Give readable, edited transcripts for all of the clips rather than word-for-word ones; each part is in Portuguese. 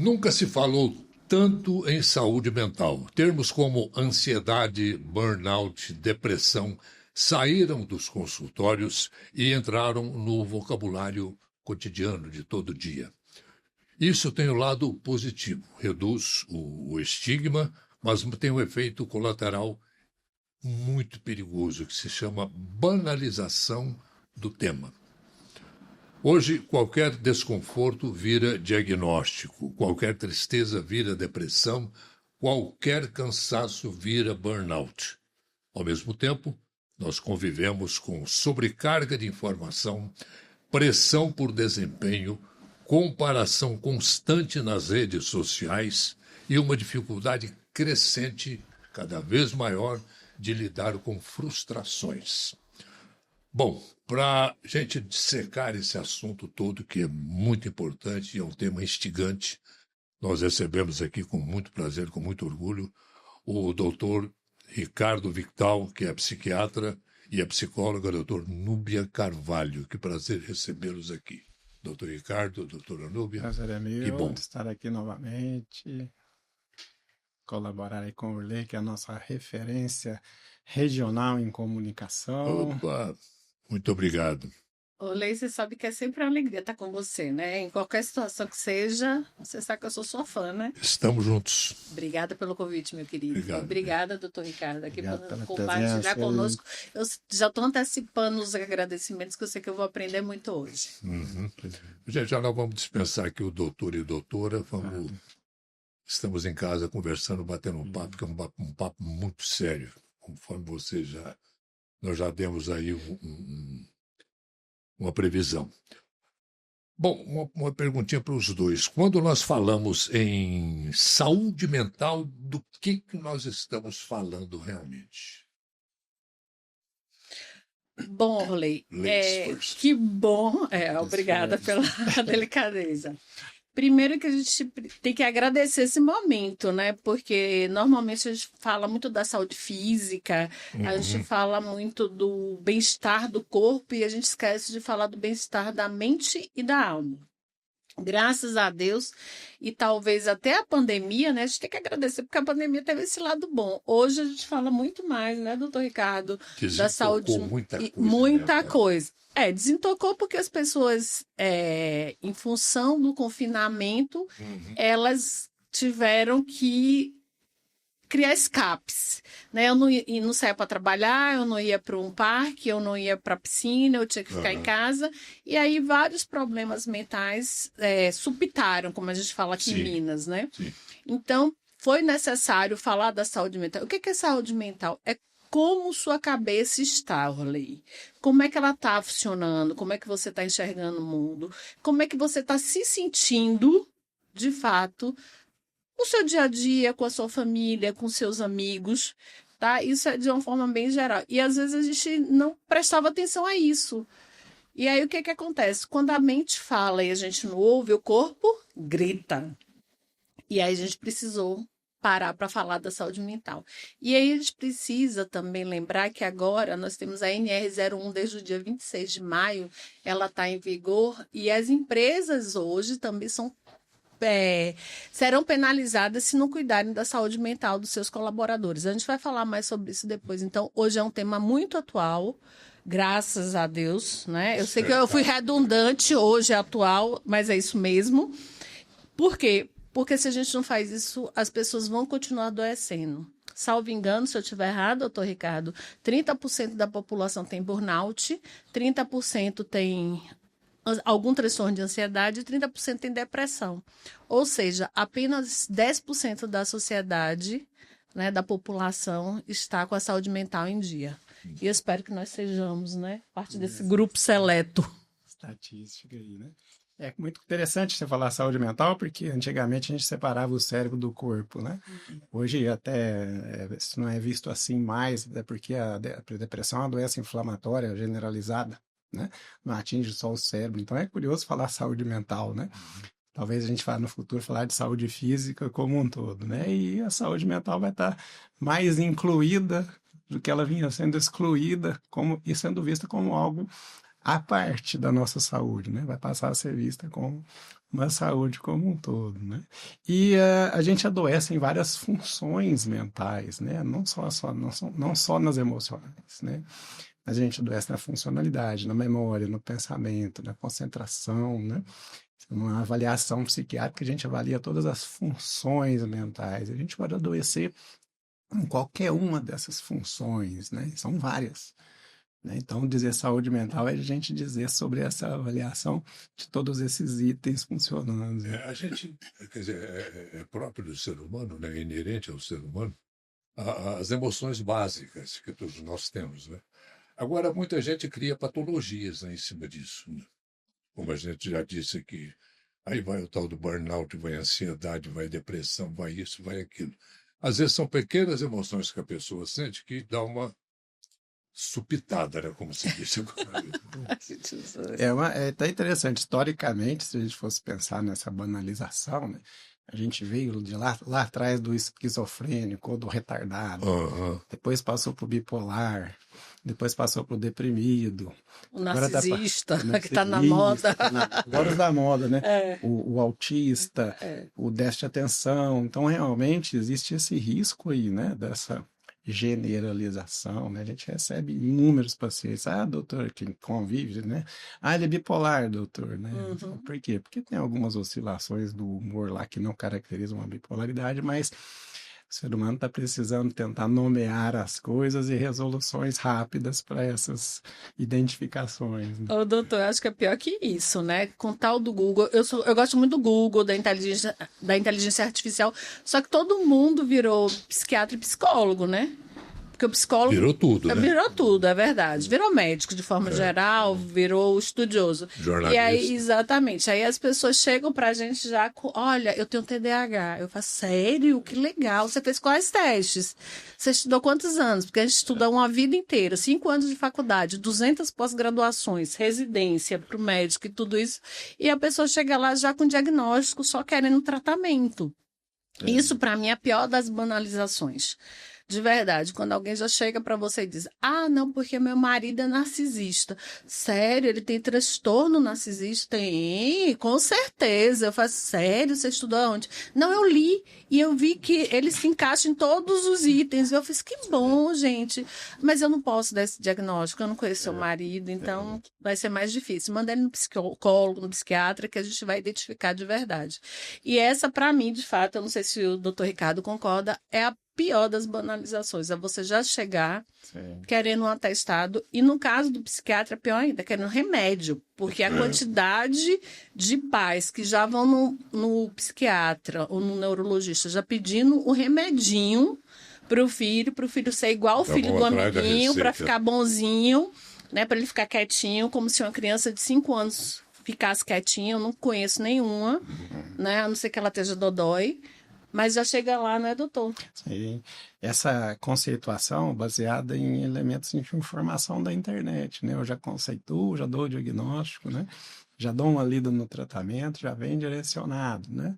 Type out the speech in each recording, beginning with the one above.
Nunca se falou tanto em saúde mental. Termos como ansiedade, burnout, depressão saíram dos consultórios e entraram no vocabulário cotidiano de todo dia. Isso tem o lado positivo, reduz o estigma, mas tem um efeito colateral muito perigoso, que se chama banalização do tema. Hoje, qualquer desconforto vira diagnóstico, qualquer tristeza vira depressão, qualquer cansaço vira burnout. Ao mesmo tempo, nós convivemos com sobrecarga de informação, pressão por desempenho, comparação constante nas redes sociais e uma dificuldade crescente, cada vez maior, de lidar com frustrações. Bom, para a gente dissecar esse assunto todo, que é muito importante e é um tema instigante, nós recebemos aqui com muito prazer, com muito orgulho, o doutor Ricardo Victal, que é psiquiatra, e a psicóloga, doutor Núbia Carvalho. Que prazer recebê-los aqui. Doutor Ricardo, doutora Núbia. Prazer é meu que bom estar aqui novamente, colaborar aí com o Urley, que é a nossa referência regional em comunicação. Opa, muito obrigado. Urley, você sabe que é sempre uma alegria estar com você, né? Em qualquer situação que seja, você sabe que eu sou sua fã, né? Estamos juntos. Obrigada pelo convite, meu querido. Obrigado. Obrigada, doutor Ricardo, aqui Obrigado para pela compartilhar presença. conosco. Eu já estou antecipando os agradecimentos, que eu sei que eu vou aprender muito hoje. Uhum. Já nós vamos dispensar aqui o doutor e doutora. Estamos em casa conversando, batendo um papo, que é um papo muito sério. Conforme nós já demos aí uma previsão. Bom, uma perguntinha para os dois. Quando nós falamos em saúde mental, do que nós estamos falando realmente? Bom, Urley, Ladies first. que bom. Obrigada pela delicadeza. Primeiro que a gente tem que agradecer esse momento, né? Porque normalmente a gente fala muito da saúde física, a gente fala muito do bem-estar do corpo e a gente esquece de falar do bem-estar da mente e da alma. Graças a Deus, e talvez até a pandemia, né? A gente tem que agradecer, porque a pandemia teve esse lado bom. Hoje a gente fala muito mais, né, doutor Ricardo, da saúde. Muita coisa. Muita coisa. Desentocou porque as pessoas, em função do confinamento, elas tiveram que criar escapes, né? Eu não saía para trabalhar, eu não ia para um parque, eu não ia para a piscina, eu tinha que ficar em casa. E aí vários problemas mentais supitaram, como a gente fala aqui em Minas, né? Sim. Então, foi necessário falar da saúde mental. O que é saúde mental? É como sua cabeça está, Urley. Como é que ela está funcionando? Como é que você está enxergando o mundo? Como é que você está se sentindo, de fato, no seu dia a dia, com a sua família, com seus amigos, tá? Isso é de uma forma bem geral. E às vezes a gente não prestava atenção a isso. E aí o que acontece? Quando a mente fala e a gente não ouve, o corpo grita. E aí a gente precisou parar para falar da saúde mental. E aí a gente precisa também lembrar que agora nós temos a NR01 desde o dia 26 de maio, ela está em vigor, e as empresas hoje também serão penalizadas se não cuidarem da saúde mental dos seus colaboradores. A gente vai falar mais sobre isso depois. Então, hoje é um tema muito atual, graças a Deus, né? Eu sei que eu fui redundante, hoje é atual, mas é isso mesmo. Por quê? Porque se a gente não faz isso, as pessoas vão continuar adoecendo. Salvo engano, se eu estiver errado, doutor Ricardo, 30% da população tem burnout, 30% tem algum transtorno de ansiedade e 30% tem depressão. Ou seja, apenas 10% da sociedade, né, da população, está com a saúde mental em dia. E eu espero que nós sejamos, né, parte desse grupo seleto. Estatística aí, né? É muito interessante você falar saúde mental, porque antigamente a gente separava o cérebro do corpo, né? Hoje até isso não é visto assim mais, até porque a depressão é uma doença inflamatória generalizada, né? Não atinge só o cérebro. Então é curioso falar saúde mental, né? Talvez a gente vá no futuro falar de saúde física como um todo, né? E a saúde mental vai estar mais incluída do que ela vinha sendo excluída e sendo vista como algo a parte da nossa saúde, né? Vai passar a ser vista como uma saúde como um todo, né? E a gente adoece em várias funções mentais, né? Não só nas emocionais, né? A gente adoece na funcionalidade, na memória, no pensamento, na concentração, né? Uma avaliação psiquiátrica, a gente avalia todas as funções mentais. A gente pode adoecer em qualquer uma dessas funções, né? São várias. Né? Então, dizer saúde mental é a gente dizer sobre essa avaliação de todos esses itens funcionando. A gente, quer dizer, é próprio do ser humano, né? É inerente ao ser humano, as emoções básicas que todos nós temos, né? Agora, muita gente cria patologias, né, em cima disso, né? Como a gente já disse aqui, aí vai o tal do burnout, vai a ansiedade, vai a depressão, vai isso, vai aquilo. Às vezes são pequenas emoções que a pessoa sente que dá uma supitada, né, como se diz. É até interessante, historicamente, se a gente fosse pensar nessa banalização, né, a gente veio de lá atrás do esquizofrênico ou do retardado, depois passou para o bipolar, depois passou para o deprimido. O narcisista, que está na moda. Agora os da moda, né? O autista, o déficit de atenção. Então, realmente, existe esse risco aí, né? Dessa generalização, né? A gente recebe inúmeros pacientes. Doutor, quem convive, né? Ele é bipolar, doutor, né? Por quê? Porque tem algumas oscilações do humor lá que não caracterizam uma bipolaridade, mas o ser humano está precisando tentar nomear as coisas e resoluções rápidas para essas identificações. Né? Doutor, acho que é pior que isso, né? Com tal do Google, eu gosto muito do Google, da inteligência artificial, só que todo mundo virou psiquiatra e psicólogo, né? Porque o psicólogo... Virou tudo, né? Virou tudo, é verdade. Virou médico, de forma geral, virou estudioso. Jornalista. E aí, exatamente. Aí as pessoas chegam pra gente já com... Olha, eu tenho TDAH. Eu faço, sério? Que legal. Você fez quais testes? Você estudou quantos anos? Porque a gente estuda uma vida inteira. 5 anos de faculdade, 200 pós-graduações, residência pro médico e tudo isso. E a pessoa chega lá já com diagnóstico, só querendo tratamento. Isso, pra mim, é a pior das banalizações. De verdade, quando alguém já chega para você e diz, não, porque meu marido é narcisista. Sério, ele tem transtorno narcisista? Tem, com certeza. Eu faço, sério, você estudou onde? Não, eu li e eu vi que ele se encaixa em todos os itens. Eu fiz, que bom, gente. Mas eu não posso dar esse diagnóstico, eu não conheço seu marido, então vai ser mais difícil. Manda ele no psicólogo, no psiquiatra, que a gente vai identificar de verdade. E essa, para mim, de fato, eu não sei se o doutor Ricardo concorda, é a pior das banalizações, é você já chegar querendo um atestado, e no caso do psiquiatra, é pior ainda, querendo remédio, porque a quantidade de pais que já vão no psiquiatra ou no neurologista já pedindo o remedinho para o filho ser igual ao filho do amiguinho, para ficar bonzinho, né, para ele ficar quietinho, como se uma criança de 5 anos ficasse quietinha. Eu não conheço nenhuma, né, a não ser que ela esteja dodói. Mas já chega lá, não é, doutor? Sim. Essa conceituação baseada em elementos de informação da internet, né? Eu já conceituo, já dou o diagnóstico, né? Já dou uma lida no tratamento, já vem direcionado, né?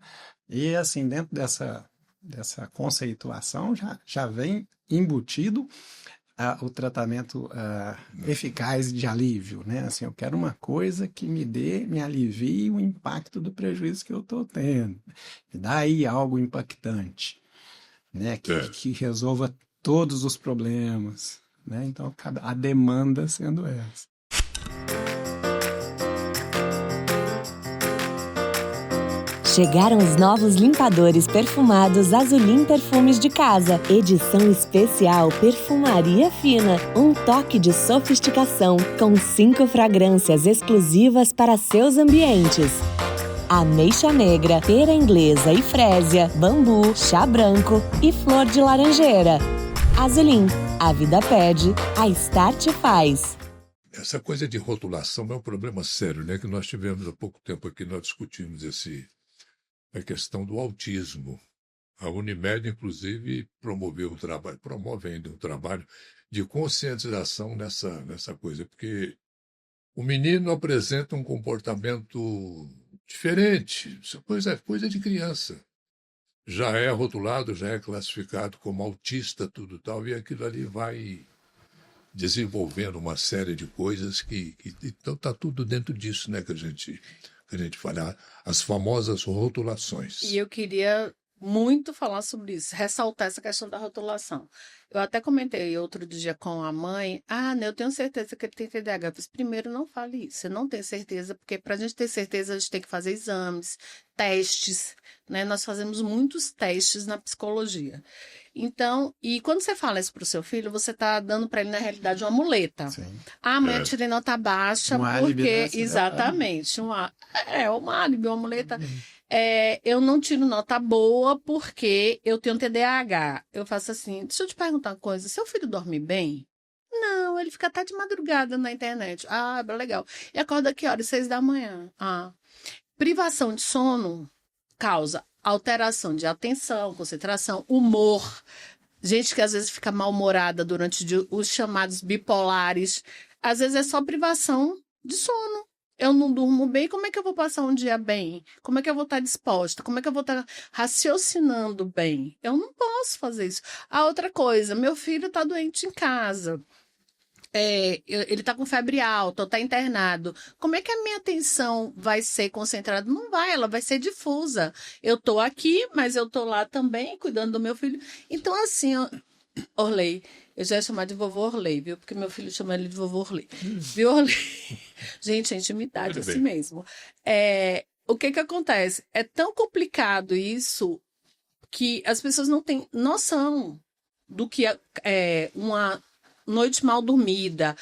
E, assim, dentro dessa conceituação já vem embutido o tratamento eficaz de alívio, né? Assim, eu quero uma coisa que me alivie o impacto do prejuízo que eu estou tendo. Me dá aí algo impactante, né? Que resolva todos os problemas, né? Então, a demanda sendo essa. Chegaram os novos limpadores perfumados Azulim Perfumes de Casa. Edição especial Perfumaria Fina. Um toque de sofisticação com 5 fragrâncias exclusivas para seus ambientes. Ameixa negra, pera inglesa e frésia, bambu, chá branco e flor de laranjeira. Azulim, a vida pede, a Start faz. Essa coisa de rotulação é um problema sério, né? Que nós tivemos há pouco tempo aqui, nós discutimos a questão do autismo. A Unimed, inclusive, promove ainda um trabalho de conscientização nessa coisa, porque o menino apresenta um comportamento diferente, isso é coisa de criança. Já é rotulado, já é classificado como autista, tudo tal, e aquilo ali vai desenvolvendo uma série de coisas então está tudo dentro disso, né, que a gente fala, as famosas rotulações. E eu queria muito falar sobre isso, ressaltar essa questão da rotulação. Eu até comentei outro dia com a mãe, eu tenho certeza que ele tem TDAH. Eu disse, primeiro, não fale isso, você não tem certeza, porque para a gente ter certeza, a gente tem que fazer exames, testes, né? Nós fazemos muitos testes na psicologia. Então, e quando você fala isso para o seu filho, você está dando para ele, na realidade, uma muleta. Sim. Mãe, eu tirei nota baixa, Álibi, né? Exatamente, um álibi, uma muleta. Eu não tiro nota boa porque eu tenho TDAH. Eu faço assim, deixa eu te perguntar uma coisa, seu filho dorme bem? Não, ele fica até de madrugada na internet. Legal. E acorda que horas? 6 da manhã. Privação de sono causa alteração de atenção, concentração, humor. Gente que às vezes fica mal-humorada durante os chamados bipolares. Às vezes é só privação de sono. Eu não durmo bem, como é que eu vou passar um dia bem? Como é que eu vou estar disposta? Como é que eu vou estar raciocinando bem? Eu não posso fazer isso. A outra coisa, meu filho está doente em casa. Ele está com febre alta, ou está internado. Como é que a minha atenção vai ser concentrada? Não vai, ela vai ser difusa. Eu estou aqui, mas eu estou lá também, cuidando do meu filho. Então, assim, Orley, eu já ia chamar de vovô Orley, viu? Porque meu filho chama ele de vovô Orley. Viu, Orley? Gente, a intimidade é assim mesmo. O que acontece? É tão complicado isso que as pessoas não têm noção do que é uma noite mal dormida.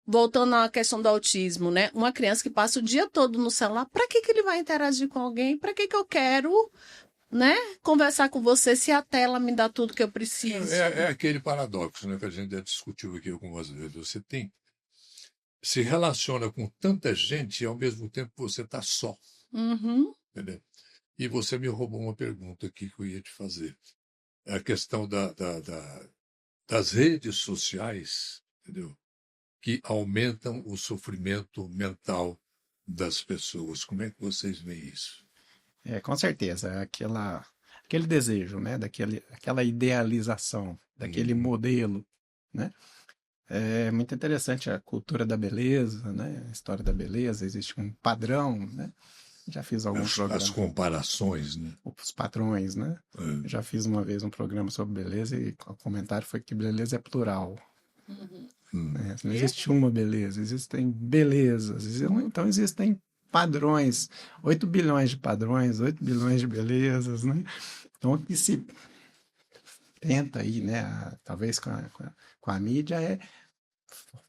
Voltando à questão do autismo, né? Uma criança que passa o dia todo no celular, para que ele vai interagir com alguém? Para que eu quero, né, conversar com você se a tela me dá tudo que eu preciso? É aquele paradoxo, né, que a gente já discutiu aqui algumas vezes. Você se relaciona com tanta gente e ao mesmo tempo você está só. Uhum. Entendeu? E você me roubou uma pergunta aqui que eu ia te fazer. É a questão das redes sociais, entendeu? Que aumentam o sofrimento mental das pessoas. Como é que vocês veem isso? Com certeza, aquele desejo, né, aquela idealização, daquele modelo, né? É muito interessante a cultura da beleza, né? A história da beleza, existe um padrão, né? Já fiz alguns programas. As comparações, né? Os padrões, né? Já fiz uma vez um programa sobre beleza e o comentário foi que beleza é plural. Não existe uma beleza, existem belezas. Então existem padrões, 8 bilhões de padrões, 8 bilhões de belezas, né? Então o que se tenta aí, né? Talvez com a mídia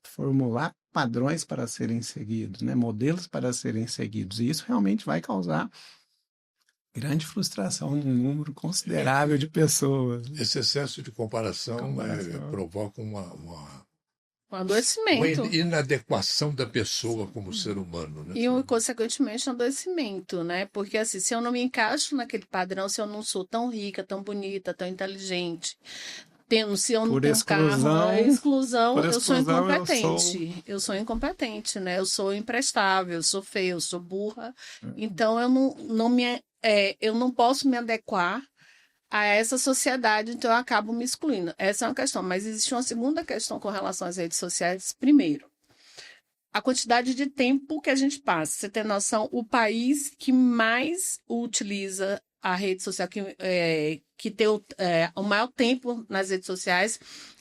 formular padrões para serem seguidos, né? Modelos para serem seguidos. E isso realmente vai causar grande frustração num número considerável de pessoas. Esse excesso de comparação provoca um adoecimento. Uma inadequação da pessoa como ser humano. Né? E, consequentemente, um adoecimento, né? Porque, assim, se eu não me encaixo naquele padrão, se eu não sou tão rica, tão bonita, tão inteligente, se eu não tenho carro, exclusão, eu sou incompetente. Eu sou incompetente, né? Eu sou imprestável, eu sou feia, eu sou burra. Então, eu não posso me adequar a essa sociedade, então eu acabo me excluindo. Essa é uma questão, mas existe uma segunda questão com relação às redes sociais. Primeiro, a quantidade de tempo que a gente passa. Você tem noção, o país que mais utiliza a rede social, que tem o maior tempo nas redes sociais,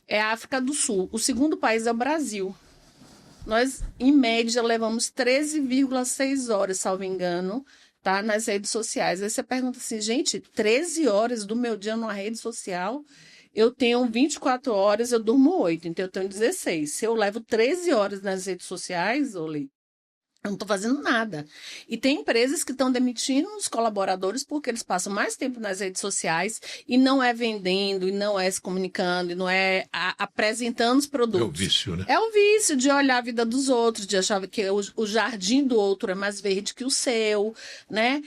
é a África do Sul. O segundo país é o Brasil. Nós, em média, levamos 13,6 horas, salvo engano, tá, nas redes sociais. Aí você pergunta assim, gente, 13 horas do meu dia numa rede social, eu tenho 24 horas, eu durmo 8, então eu tenho 16. Se eu levo 13 horas nas redes sociais, Oli, eu não estou fazendo nada. E tem empresas que estão demitindo os colaboradores porque eles passam mais tempo nas redes sociais e não é vendendo, e não é se comunicando, e não é apresentando os produtos. É o vício, né? É o vício de olhar a vida dos outros, de achar que o jardim do outro é mais verde que o seu, né?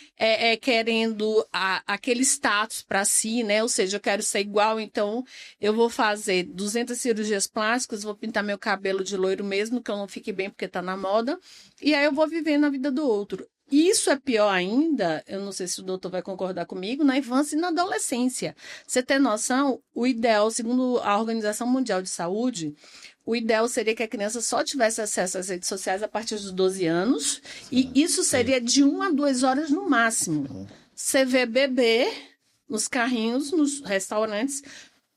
Querendo aquele status para si, né? Ou seja, eu quero ser igual, então eu vou fazer 200 cirurgias plásticas, vou pintar meu cabelo de loiro mesmo, que eu não fique bem porque está na moda. E aí eu vou viver na vida do outro. Isso é pior ainda, eu não sei se o doutor vai concordar comigo, na infância e na adolescência. Você tem noção, o ideal, segundo a Organização Mundial de Saúde, o ideal seria que a criança só tivesse acesso às redes sociais a partir dos 12 anos, e isso seria de 1 a 2 horas no máximo. Você vê bebê nos carrinhos, nos restaurantes,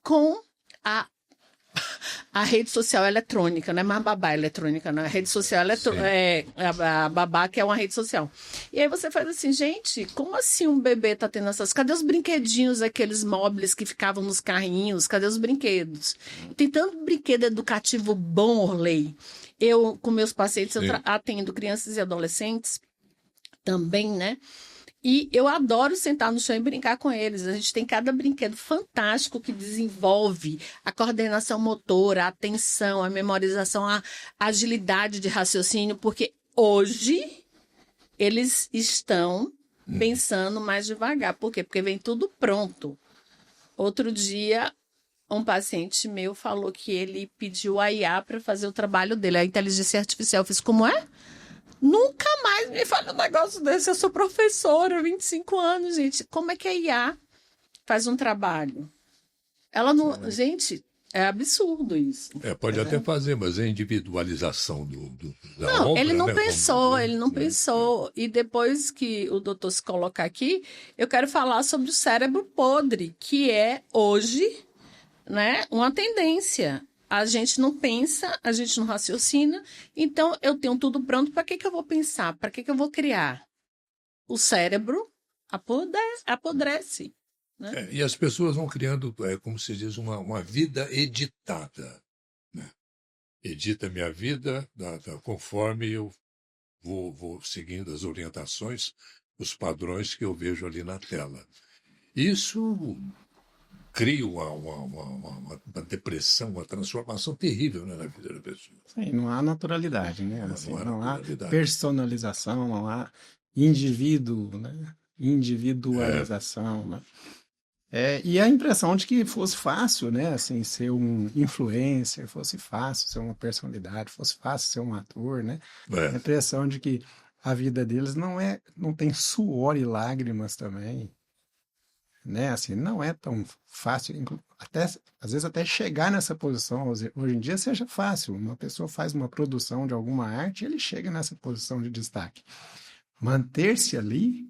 com a rede social eletrônica, não é mais babá eletrônica, não. A rede social é a babá, que é uma rede social. E aí você faz assim, gente, como assim um bebê tá tendo essas... Cadê os brinquedinhos, aqueles móveis que ficavam nos carrinhos? Cadê os brinquedos? Tem tanto brinquedo educativo bom, Orley. Eu, com meus pacientes, eu atendo crianças e adolescentes também, né? E eu adoro sentar no chão e brincar com eles. A gente tem cada brinquedo fantástico que desenvolve a coordenação motora, a atenção, a memorização, a agilidade de raciocínio, porque hoje eles estão pensando mais devagar. Por quê? Porque vem tudo pronto. Outro dia, um paciente meu falou que ele pediu a IA para fazer o trabalho dele, a inteligência artificial. Eu fiz, como é? Nunca mais me fala um negócio desse. Eu sou professora, 25 anos, gente. Como é que a IA faz um trabalho? Ela não... Gente, é absurdo isso. Pode até fazer, mas é individualização da não, obra, ele não né? pensou, ele não pensou. E depois que o doutor se colocar aqui, eu quero falar sobre o cérebro podre, que é hoje, né, uma tendência. A gente não pensa, a gente não raciocina, então eu tenho tudo pronto, para que eu vou pensar? Para que eu vou criar? O cérebro apodrece. Né? E as pessoas vão criando, como se diz, uma vida editada. Né? Edita minha vida conforme eu vou seguindo as orientações, os padrões que eu vejo ali na tela. Isso cria uma depressão, uma transformação terrível, né, na vida da pessoa. Sim, não há naturalidade, né? Assim, não há naturalidade. personalização, não há indivíduo, né? Individualização, né? E a impressão de que fosse fácil, né? Assim, ser um influencer, fosse fácil ser uma personalidade, fosse fácil ser um ator, né? A impressão de que a vida deles não tem suor e lágrimas também. Né? Assim, não é tão fácil, às vezes até chegar nessa posição, hoje em dia seja fácil, uma pessoa faz uma produção de alguma arte e ele chega nessa posição de destaque. Manter-se ali,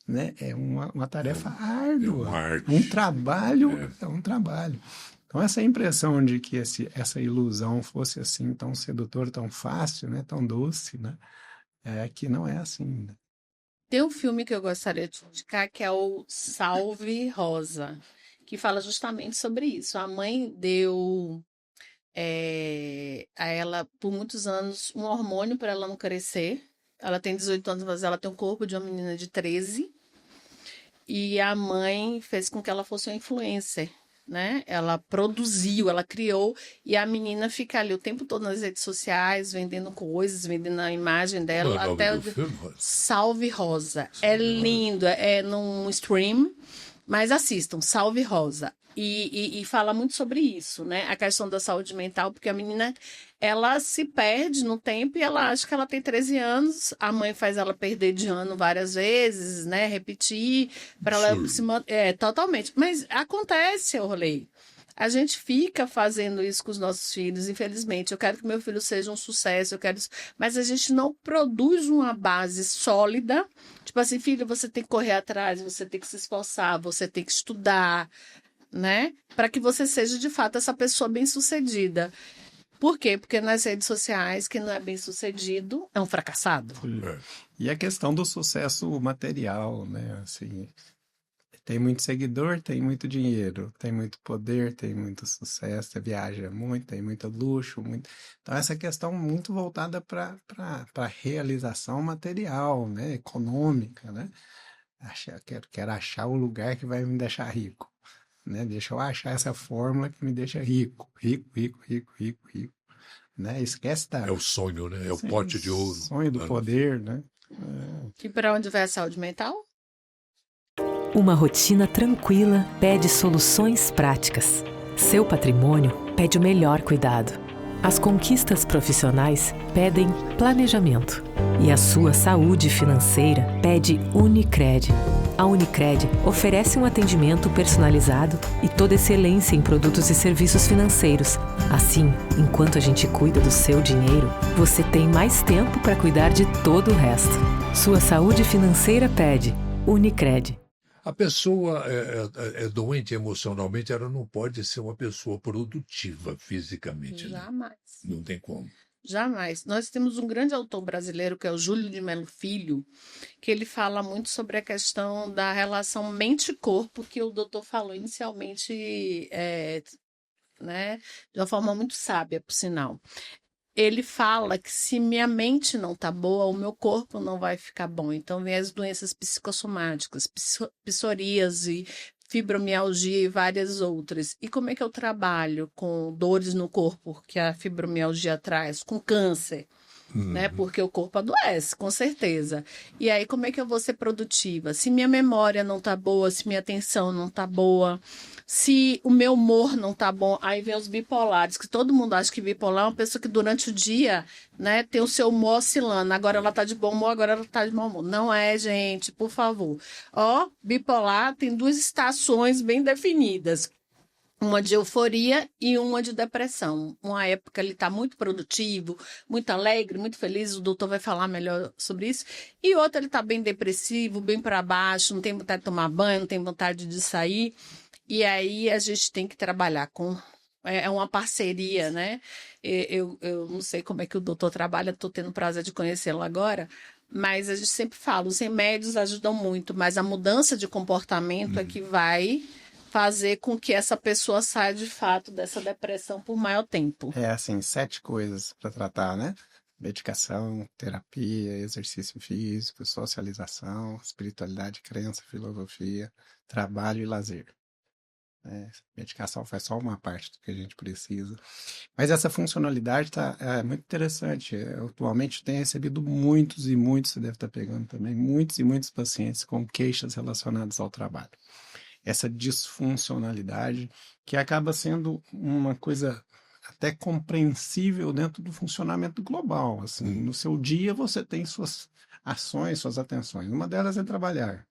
né, é uma tarefa árdua, um trabalho, é um trabalho. Então essa impressão de que essa ilusão fosse assim tão sedutora, tão fácil, né, tão doce, né, que não é assim, né? Tem um filme que eu gostaria de indicar, que é o Salve Rosa, que fala justamente sobre isso. A mãe deu a ela, por muitos anos, um hormônio para ela não crescer. Ela tem 18 anos, mas ela tem o corpo de uma menina de 13. E a mãe fez com que ela fosse uma influencer, né? Ela produziu, ela criou, e a menina fica ali o tempo todo nas redes sociais, vendendo coisas, vendendo a imagem dela. Até o filme, Salve Rosa. É lindo, é num stream, mas assistam, Salve Rosa. E fala muito sobre isso, né? A questão da saúde mental, porque a menina, ela se perde no tempo e ela acha que ela tem 13 anos, a mãe faz ela perder de ano várias vezes, né? Repetir, para ela se manter. Totalmente. Mas acontece, Orley. A gente fica fazendo isso com os nossos filhos, infelizmente. Eu quero que meu filho seja um sucesso, mas a gente não produz uma base sólida. Tipo assim, filho, você tem que correr atrás, você tem que se esforçar, você tem que estudar, né? Para que você seja, de fato, essa pessoa bem-sucedida. Por quê? Porque nas redes sociais, quem não é bem-sucedido é um fracassado. E a questão do sucesso material, né? Assim, tem muito seguidor, tem muito dinheiro, tem muito poder, tem muito sucesso, você viaja muito, tem muito luxo, muito... Então, essa questão muito voltada para a realização material, né? Econômica, né? Quero achar o lugar que vai me deixar rico. Né? Deixa eu achar essa fórmula que me deixa rico. Né? Esquece da... É o sonho, né? É o pote de ouro. Sonho do poder, né? E para onde vai a saúde mental? Uma rotina tranquila pede soluções práticas. Seu patrimônio pede o melhor cuidado. As conquistas profissionais pedem planejamento. E a sua saúde financeira pede Unicred. A Unicred oferece um atendimento personalizado e toda excelência em produtos e serviços financeiros. Assim, enquanto a gente cuida do seu dinheiro, você tem mais tempo para cuidar de todo o resto. Sua saúde financeira pede Unicred. A pessoa é doente emocionalmente, ela não pode ser uma pessoa produtiva fisicamente. Né? Jamais. Não tem como. Jamais. Nós temos um grande autor brasileiro, que é o Júlio de Melo Filho, que ele fala muito sobre a questão da relação mente-corpo, que o doutor falou inicialmente, né, de uma forma muito sábia, por sinal. Ele fala que se minha mente não tá boa, o meu corpo não vai ficar bom. Então, vem as doenças psicossomáticas, psoríase, fibromialgia e várias outras. E como é que eu trabalho com dores no corpo que a fibromialgia traz? Com câncer, né? Porque o corpo adoece, com certeza. E aí, como é que eu vou ser produtiva? Se minha memória não tá boa, se minha atenção não tá boa, se o meu humor não tá bom, aí vem os bipolares, que todo mundo acha que bipolar é uma pessoa que durante o dia, né, tem o seu humor oscilando. Agora ela tá de bom humor, agora ela tá de mau humor. Não é, gente, por favor. Ó, bipolar tem 2 estações bem definidas. Uma de euforia e uma de depressão. Uma época ele está muito produtivo, muito alegre, muito feliz, o doutor vai falar melhor sobre isso. E outra ele está bem depressivo, bem para baixo, não tem vontade de tomar banho, não tem vontade de sair. E aí a gente tem que trabalhar com... É uma parceria, né? Eu não sei como é que o doutor trabalha, estou tendo o prazer de conhecê-lo agora, mas a gente sempre fala, os remédios ajudam muito, mas a mudança de comportamento é que vai fazer com que essa pessoa saia de fato dessa depressão por maior tempo. É assim, 7 coisas para tratar, né? Medicação, terapia, exercício físico, socialização, espiritualidade, crença, filosofia, trabalho e lazer. Medicação faz só uma parte do que a gente precisa. Mas essa funcionalidade é muito interessante. Atualmente tem recebido muitos e muitos, você deve estar pegando também, muitos e muitos pacientes com queixas relacionadas ao trabalho. Essa disfuncionalidade que acaba sendo uma coisa até compreensível dentro do funcionamento global. Assim, no seu dia você tem suas ações, suas atenções. Uma delas é trabalhar.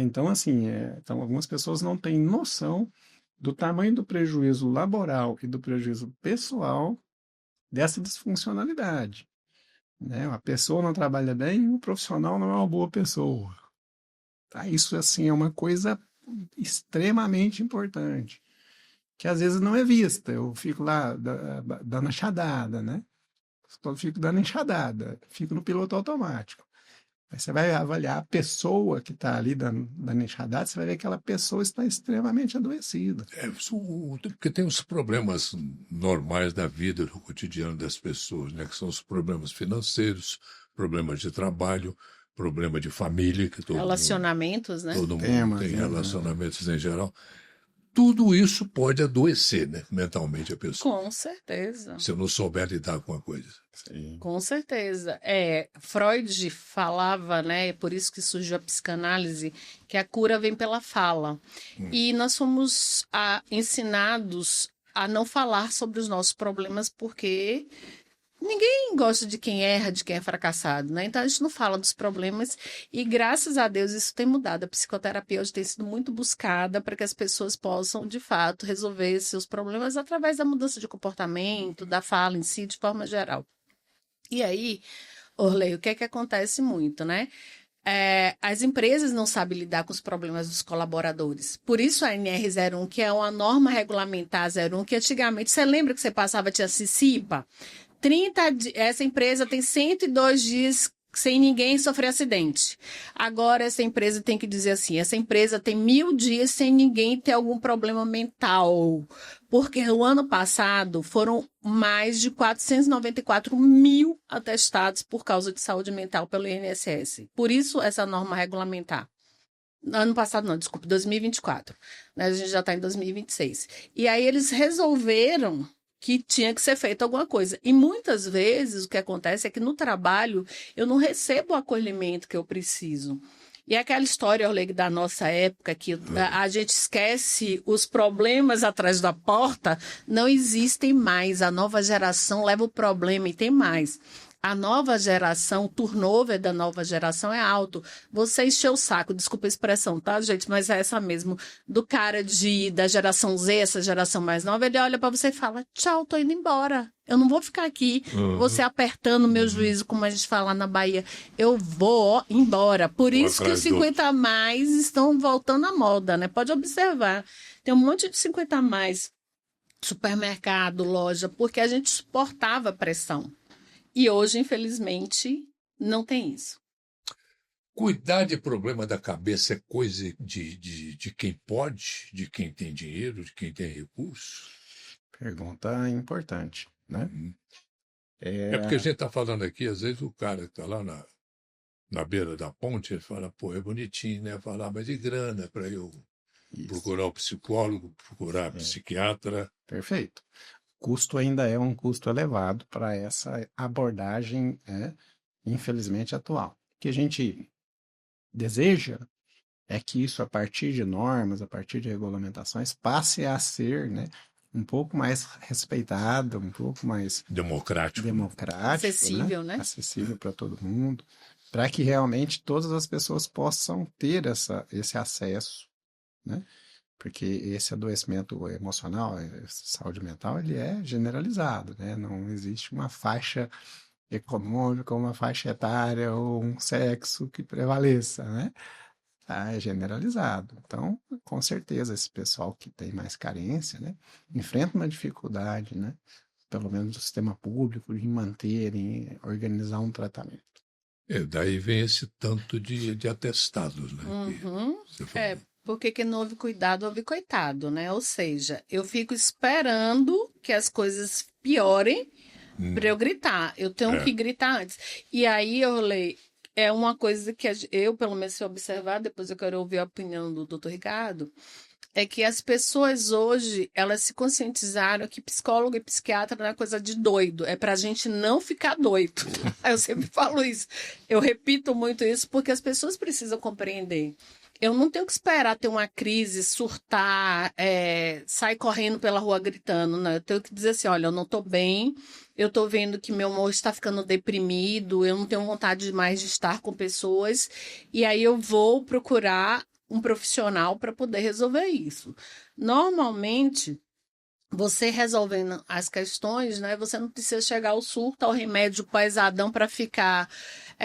Então, assim, então algumas pessoas não têm noção do tamanho do prejuízo laboral e do prejuízo pessoal dessa disfuncionalidade. A pessoa não trabalha bem, o profissional não é uma boa pessoa. Isso, assim, é uma coisa extremamente importante, que às vezes não é vista. Eu fico lá dando enxadada, né? Fico dando enxadada, fico no piloto automático. Aí você vai avaliar a pessoa que está ali dando enxadada, você vai ver que aquela pessoa está extremamente adoecida. Porque tem os problemas normais da vida, do cotidiano das pessoas, né? Que são os problemas financeiros, problemas de trabalho, problema de família, que relacionamentos, né? Todo mundo tem relacionamentos em geral. Tudo isso pode adoecer, né, mentalmente a pessoa. Com certeza. Se eu não souber lidar com a coisa. Sim. Com certeza. Freud falava, né, por isso que surgiu a psicanálise, que a cura vem pela fala. E nós fomos ensinados a não falar sobre os nossos problemas porque ninguém gosta de quem erra, de quem é fracassado, né? Então a gente não fala dos problemas e graças a Deus isso tem mudado. A psicoterapia hoje tem sido muito buscada para que as pessoas possam, de fato, resolver seus problemas através da mudança de comportamento, da fala em si, de forma geral. E aí, Orley, o que é que acontece muito, né? As empresas não sabem lidar com os problemas dos colaboradores. Por isso a NR01, que é uma norma regulamentar 01, que antigamente, você lembra que você passava, tinha CICIPA? Essa empresa tem 102 dias sem ninguém sofrer acidente. Agora essa empresa tem que dizer assim, essa empresa tem 1000 dias sem ninguém ter algum problema mental. Porque no ano passado foram mais de 494 mil atestados por causa de saúde mental pelo INSS. Por isso essa norma regulamentar. Ano passado não, desculpe, 2024. Né? A gente já está em 2026. E aí eles resolveram que tinha que ser feito alguma coisa. E muitas vezes o que acontece é que no trabalho eu não recebo o acolhimento que eu preciso. E aquela história, Orley, da nossa época, que a gente esquece os problemas atrás da porta, não existem mais. A nova geração leva o problema e tem mais. A nova geração, o turnover da nova geração é alto. Você encheu o saco, desculpa a expressão, tá, gente? Mas é essa mesmo. Do cara da geração Z, essa geração mais nova, ele olha para você e fala, tchau, tô indo embora. Eu não vou ficar aqui, você apertando o meu juízo, como a gente fala na Bahia. Eu vou embora. Por isso que os 50 a mais estão voltando à moda, né? Pode observar. Tem um monte de 50 a mais, supermercado, loja, porque a gente suportava pressão. E hoje, infelizmente, não tem isso. Cuidar de problema da cabeça é coisa de quem pode, de quem tem dinheiro, de quem tem recursos? Pergunta importante, né? É porque a gente está falando aqui, às vezes o cara que está lá na beira da ponte, ele fala, pô, é bonitinho, né? Falar, mas de grana para eu procurar o psicólogo, procurar psiquiatra. Perfeito. Custo ainda é um custo elevado para essa abordagem, infelizmente, atual. O que a gente deseja é que isso, a partir de normas, a partir de regulamentações, passe a ser, né, um pouco mais respeitado, um pouco mais democrático, acessível, né? Acessível para todo mundo, para que realmente todas as pessoas possam ter esse acesso, né? Porque esse adoecimento emocional, saúde mental, ele é generalizado, né? Não existe uma faixa econômica, uma faixa etária ou um sexo que prevaleça, né? É generalizado. Então, com certeza, esse pessoal que tem mais carência, né, enfrenta uma dificuldade, né, pelo menos do sistema público, de manter, em organizar um tratamento. Daí vem esse tanto de atestados, né? Porque quem não houve cuidado, houve coitado, né? Ou seja, eu fico esperando que as coisas piorem para eu gritar. Eu tenho que gritar antes. E aí, Orley, é uma coisa que eu, pelo menos, se observar, depois eu quero ouvir a opinião do Dr. Ricardo, é que as pessoas hoje, elas se conscientizaram que psicólogo e psiquiatra não é coisa de doido, é pra gente não ficar doido. Eu sempre falo isso. Eu repito muito isso porque as pessoas precisam compreender. Eu não tenho que esperar ter uma crise, surtar, sair correndo pela rua gritando, né? Eu tenho que dizer assim, olha, eu não estou bem, eu estou vendo que meu humor está ficando deprimido, eu não tenho vontade mais de estar com pessoas, e aí eu vou procurar um profissional para poder resolver isso. Normalmente, você resolvendo as questões, né? Você não precisa chegar ao surto, ao remédio pesadão para ficar,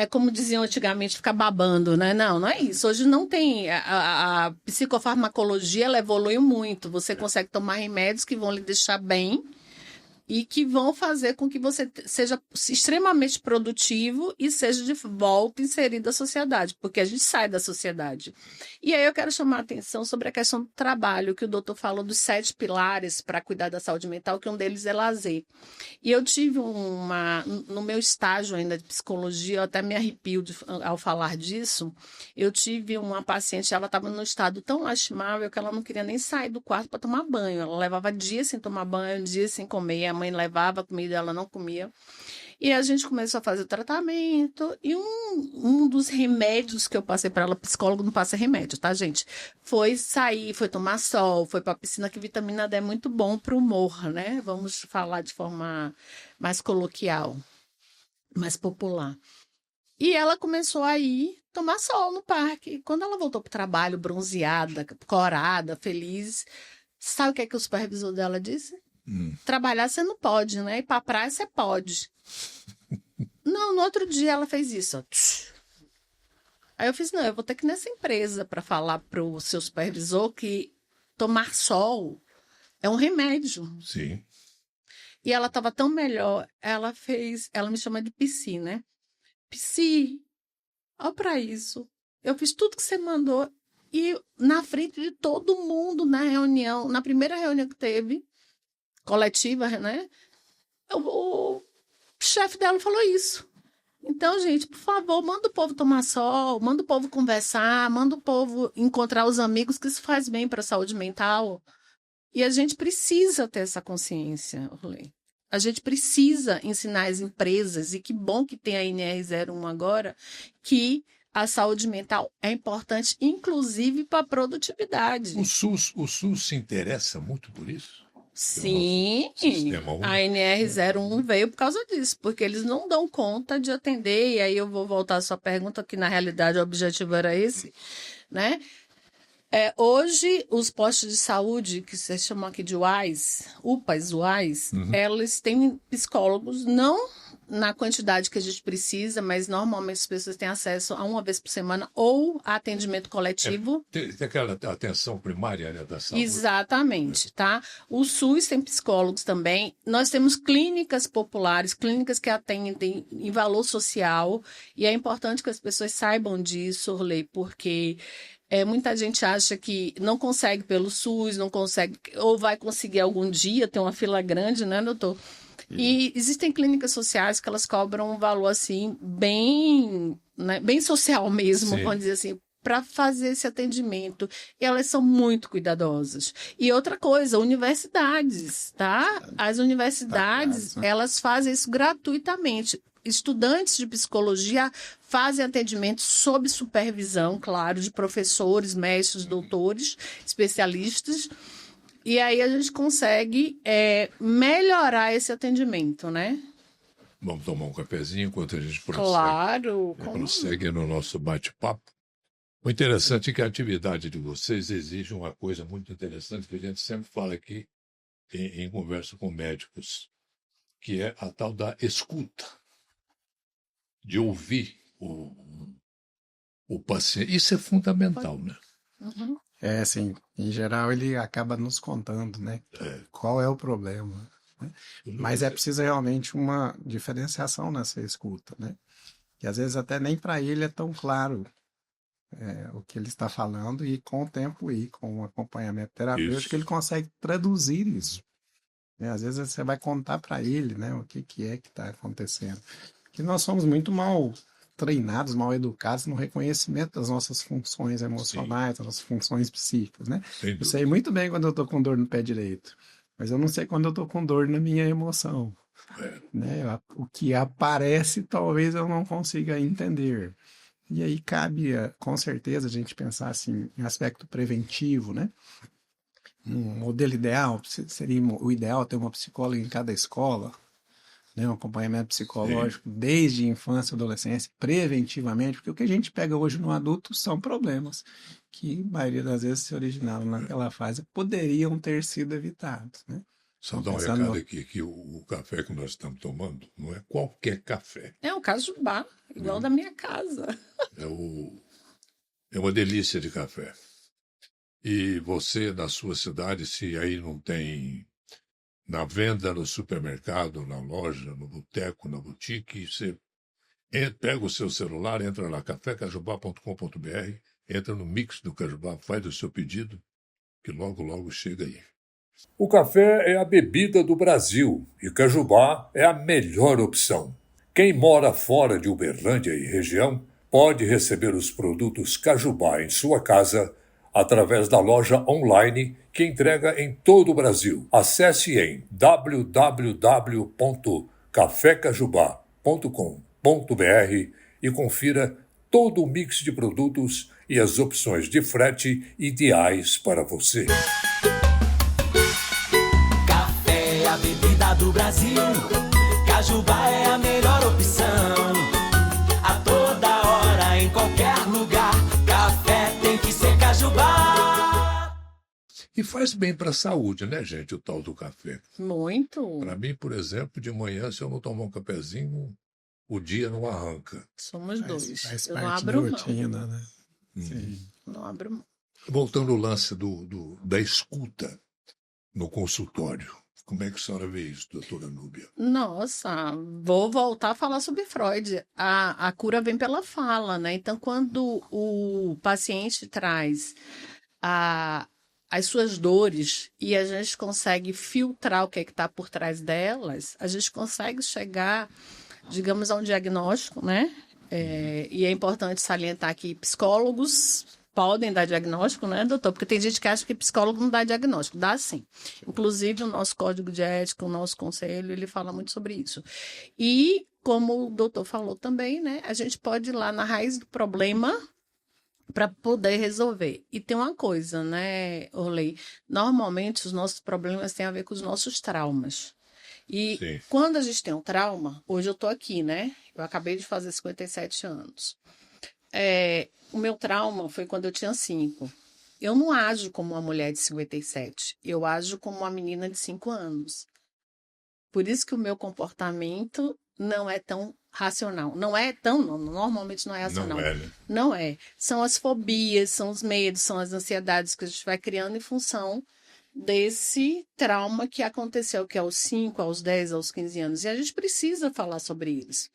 como diziam antigamente, ficar babando, né? Não é isso. Hoje não tem. A psicofarmacologia, ela evoluiu muito. Você consegue tomar remédios que vão lhe deixar bem e que vão fazer com que você seja extremamente produtivo e seja de volta inserido à sociedade, porque a gente sai da sociedade. E aí eu quero chamar a atenção sobre a questão do trabalho, que o doutor falou dos 7 pilares para cuidar da saúde mental, que um deles é lazer. E eu tive no meu estágio ainda de psicologia, eu até me arrepio ao falar disso, eu tive uma paciente, ela estava num estado tão lastimável que ela não queria nem sair do quarto para tomar banho. Ela levava dias sem tomar banho, dias sem comer, a mãe levava a comida, ela não comia. E a gente começou a fazer o tratamento e um dos remédios que eu passei para ela, psicólogo não passa remédio, tá, gente? Foi sair, foi tomar sol, foi para a piscina, que vitamina D é muito bom para o humor, né? Vamos falar de forma mais coloquial, mais popular. E ela começou a ir tomar sol no parque. E quando ela voltou para o trabalho, bronzeada, corada, feliz, sabe o que o supervisor dela disse? Trabalhar você não pode, né? E pra praia você pode. Não, no outro dia ela fez isso. Ó. Aí eu fiz, não, eu vou ter que ir nessa empresa para falar pro seu supervisor que tomar sol é um remédio. Sim. E ela estava tão melhor, ela me chama de Psi, né? Psi, ó pra isso. Eu fiz tudo que você mandou e na frente de todo mundo na reunião, na primeira reunião que teve, coletiva, né? O chefe dela falou isso. Então, gente, por favor, manda o povo tomar sol, manda o povo conversar, manda o povo encontrar os amigos, que isso faz bem para a saúde mental. E a gente precisa ter essa consciência, Orley. A gente precisa ensinar as empresas, e que bom que tem a NR01 agora, que a saúde mental é importante, inclusive para a produtividade. O SUS se interessa muito por isso? Sim, a NR01 veio por causa disso, porque eles não dão conta de atender, e aí eu vou voltar à sua pergunta, que na realidade o objetivo era esse, né? Hoje, os postos de saúde, que se chamam aqui de UPAs, elas têm psicólogos, não na quantidade que a gente precisa, mas normalmente as pessoas têm acesso a uma vez por semana ou a atendimento coletivo. Tem aquela atenção primária, né, da saúde. Exatamente, tá? O SUS tem psicólogos também. Nós temos clínicas populares, clínicas que atendem em valor social, e é importante que as pessoas saibam disso, Orley, porque muita gente acha que não consegue pelo SUS, não consegue, ou vai conseguir algum dia, tem uma fila grande, né, doutor? E existem clínicas sociais que elas cobram um valor, assim, bem, né, bem social mesmo, vamos dizer assim, para fazer esse atendimento. E elas são muito cuidadosas. E outra coisa, universidades, tá? As universidades, elas fazem isso gratuitamente. Estudantes de psicologia fazem atendimento sob supervisão, claro, de professores, mestres, doutores, especialistas. E aí a gente consegue melhorar esse atendimento, né? Vamos tomar um cafezinho enquanto a gente prossegue. Claro. Prossegue no nosso bate-papo. O interessante é que a atividade de vocês exige uma coisa muito interessante que a gente sempre fala aqui em conversa com médicos, que é a tal da escuta, de ouvir o paciente. Isso é fundamental, né? Uhum. Assim, em geral ele acaba nos contando, né? Qual é o problema, né? Mas é preciso realmente uma diferenciação nessa escuta, né? Que às vezes até nem para ele é tão claro o que ele está falando, e com o tempo e com o acompanhamento terapêutico ele consegue traduzir isso, né? Às vezes você vai contar para ele, né, o que é que está acontecendo. Que nós somos muito mal treinados, mal educados no reconhecimento das nossas funções emocionais, das nossas funções psíquicas, né? Eu sei muito bem quando eu estou com dor no pé direito, mas eu não sei quando eu estou com dor na minha emoção, né? O que aparece talvez eu não consiga entender. E aí cabe, com certeza, a gente pensar assim, em aspecto preventivo, né? Um modelo ideal, seria o ideal ter uma psicóloga em cada escola, né, um acompanhamento psicológico desde a infância e adolescência, preventivamente, porque o que a gente pega hoje no adulto são problemas que, a maioria das vezes, se originaram naquela fase, poderiam ter sido evitados, né? Só dar um recado aqui, que o café que nós estamos tomando não é qualquer café. É um cajubá, igual da minha casa. É uma delícia de café. E você, na sua cidade, se aí não tem na venda, no supermercado, na loja, no boteco, na boutique, você pega o seu celular, entra lá, cafécajubá.com.br, entra no Mix do Cajubá, faz o seu pedido, que logo, logo chega aí. O café é a bebida do Brasil e Cajubá é a melhor opção. Quem mora fora de Uberlândia e região pode receber os produtos Cajubá em sua casa através da loja online que entrega em todo o Brasil. Acesse em www.cafecajubá.com.br e confira todo o mix de produtos e as opções de frete ideais para você. Café é a bebida do Brasil. Cajubá é a melhor opção. A toda hora, em qualquer lugar, café tem que ser Cajubá. E faz bem para a saúde, né, gente, o tal do café. Muito. Para mim, por exemplo, de manhã, se eu não tomar um cafezinho, o dia não arranca. Somos dois. Faz eu parte não abro da rotina, mão. né? Sim. Não abro mão. Voltando ao lance da escuta no consultório. Como é que a senhora vê isso, doutora Núbia? Nossa, vou voltar a falar sobre Freud. A cura vem pela fala, né? Então, quando o paciente traz as suas dores e a gente consegue filtrar o que está por trás delas, a gente consegue chegar, digamos, a um diagnóstico, né? E é importante salientar que psicólogos podem dar diagnóstico, né, doutor? Porque tem gente que acha que psicólogo não dá diagnóstico. Dá sim. Inclusive, o nosso código de ética, o nosso conselho, ele fala muito sobre isso. E, como o doutor falou também, né, a gente pode ir lá na raiz do problema para poder resolver. E tem uma coisa, né, Orley? Normalmente, os nossos problemas têm a ver com os nossos traumas. E Sim. quando a gente tem um trauma, hoje eu tô aqui, né? Eu acabei de fazer 57 anos. O meu trauma foi quando eu tinha 5. Eu não ajo como uma mulher de 57. Eu ajo como uma menina de 5 anos. Por isso que o meu comportamento não é tão racional. Normalmente não é racional. Não é, né? Não é. São as fobias, são os medos, são as ansiedades que a gente vai criando em função desse trauma que aconteceu, que é aos 5, aos 10, aos 15 anos. E a gente precisa falar sobre eles.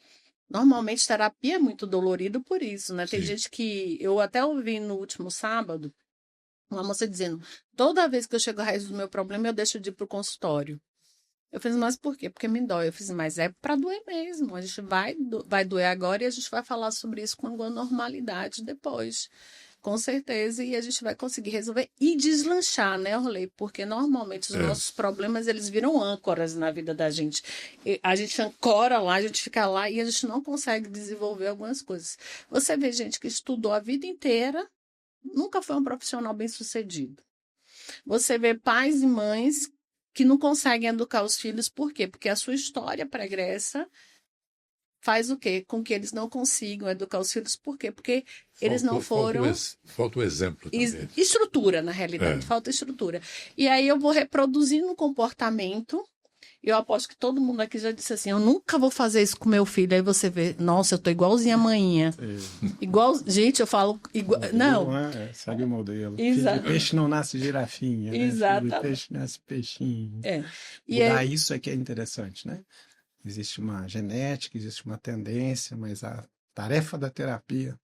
Normalmente, terapia é muito dolorido por isso, né? Tem Sim. gente que... Eu até ouvi no último sábado uma moça dizendo, toda vez que eu chego à raiz do meu problema, eu deixo de ir para o consultório. Eu fiz, mas por quê? Porque me dói. Eu fiz, mas é para doer mesmo. A gente vai doer agora e a gente vai falar sobre isso com alguma normalidade depois. Com certeza, e a gente vai conseguir resolver e deslanchar, né, Orley? Porque normalmente os nossos problemas, eles viram âncoras na vida da gente. A gente ancora lá, a gente fica lá e a gente não consegue desenvolver algumas coisas. Você vê gente que estudou a vida inteira, nunca foi um profissional bem-sucedido. Você vê pais e mães que não conseguem educar os filhos, por quê? Porque a sua história pregressa faz o quê? Com que eles não consigam educar os filhos. Por quê? Porque eles não foram... Falta o exemplo também. Estrutura, na realidade. Falta estrutura. E aí eu vou reproduzindo um comportamento. Eu aposto que todo mundo aqui já disse assim, eu nunca vou fazer isso com meu filho. Aí você vê, nossa, eu tô igualzinha a manhinha. Gente, eu falo... Não. Segue o modelo. Exato. Filho de peixe não nasce girafinha, né? Exato. Filho de peixe nasce peixinho. E Mudar isso é que é interessante, né? Existe uma genética, existe uma tendência, mas a tarefa da terapia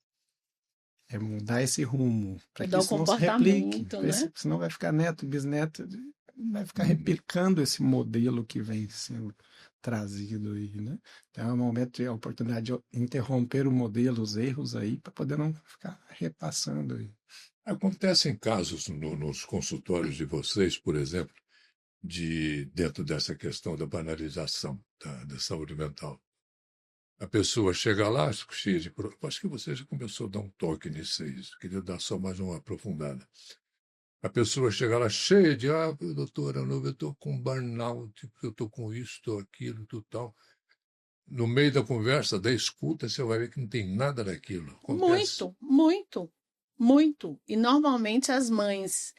é mudar esse rumo para que isso não se replique. Né? Senão vai ficar neto, bisneto, vai ficar replicando esse modelo que vem sendo trazido aí, né? Então é um momento, é a oportunidade de interromper o modelo, os erros aí, para poder não ficar repassando aí. Acontecem casos nos consultórios de vocês, por exemplo, dentro dessa questão da banalização da saúde mental. A pessoa chega lá, cheia de... Acho que você já começou a dar um toque nisso aí, queria dar só mais uma aprofundada. A pessoa chega lá cheia de, doutora, eu estou com burnout, eu estou com isso, estou aquilo, estou tal. No meio da conversa, da escuta, você vai ver que não tem nada daquilo. Acontece. Muito. E normalmente as mães...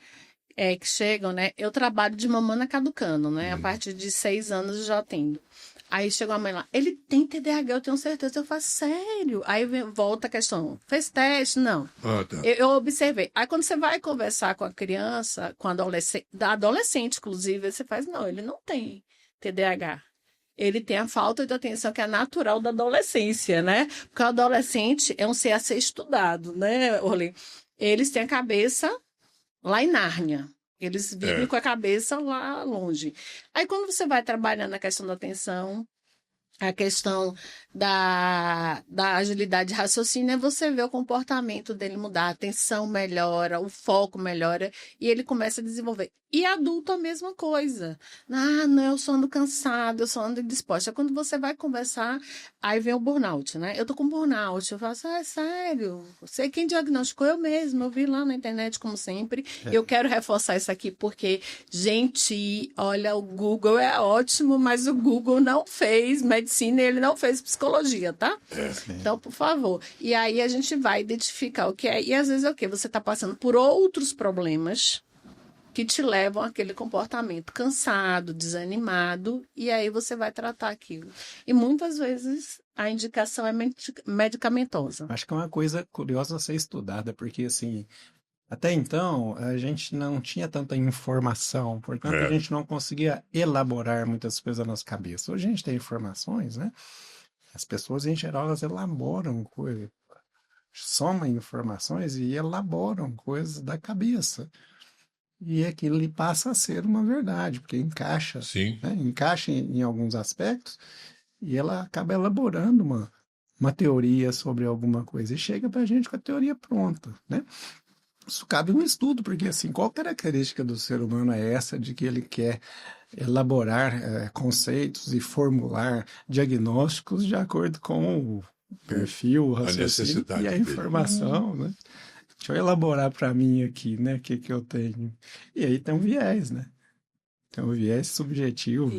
que chegam, né? Eu trabalho de mamana caducando, né? A partir de 6 anos eu já atendo. Aí chegou a mãe lá, ele tem TDAH, eu tenho certeza. Eu faço, sério? Aí volta a questão, fez teste? Não. Tá. Eu observei. Aí quando você vai conversar com a criança, com a adolescente, inclusive, você faz, não, ele não tem TDAH. Ele tem a falta de atenção que é natural da adolescência, né? Porque o adolescente é um ser a ser estudado, né, Orley? Eles têm a cabeça lá em Nárnia. Eles vivem com a cabeça lá longe. Aí, quando você vai trabalhando na questão da atenção, a questão da agilidade de raciocínio, você vê o comportamento dele mudar, a atenção melhora, o foco melhora, e ele começa a desenvolver. E adulto, a mesma coisa. Não, eu só ando cansado, eu só ando indisposta. Quando você vai conversar, aí vem o burnout, né? Eu tô com burnout. Eu falo assim, sério? Sei quem diagnosticou, eu mesmo. Eu vi lá na internet, como sempre. Eu quero reforçar isso aqui, porque, gente, olha, o Google é ótimo, mas o Google não fez medicina e ele não fez psicologia, tá? Então, por favor. E aí a gente vai identificar o que é. E às vezes é o quê? Você tá passando por outros problemas que te levam àquele comportamento cansado, desanimado, e aí você vai tratar aquilo. E muitas vezes a indicação é medicamentosa. Acho que é uma coisa curiosa a ser estudada, porque assim, até então a gente não tinha tanta informação, portanto a gente não conseguia elaborar muitas coisas na nossa cabeça. Hoje a gente tem informações, né? As pessoas em geral elas elaboram coisas, somam informações e elaboram coisas da cabeça. E aquilo lhe passa a ser uma verdade, porque encaixa, né? Encaixa em alguns aspectos, e ela acaba elaborando uma teoria sobre alguma coisa, e chega para a gente com a teoria pronta, né? Isso cabe um estudo, porque assim, qual característica do ser humano é essa de que ele quer elaborar conceitos e formular diagnósticos de acordo com o perfil, o raciocínio necessidade e a dele. informação, né? Deixa eu elaborar para mim aqui, né, o que eu tenho. E aí tem um viés, né? Tem um viés subjetivo,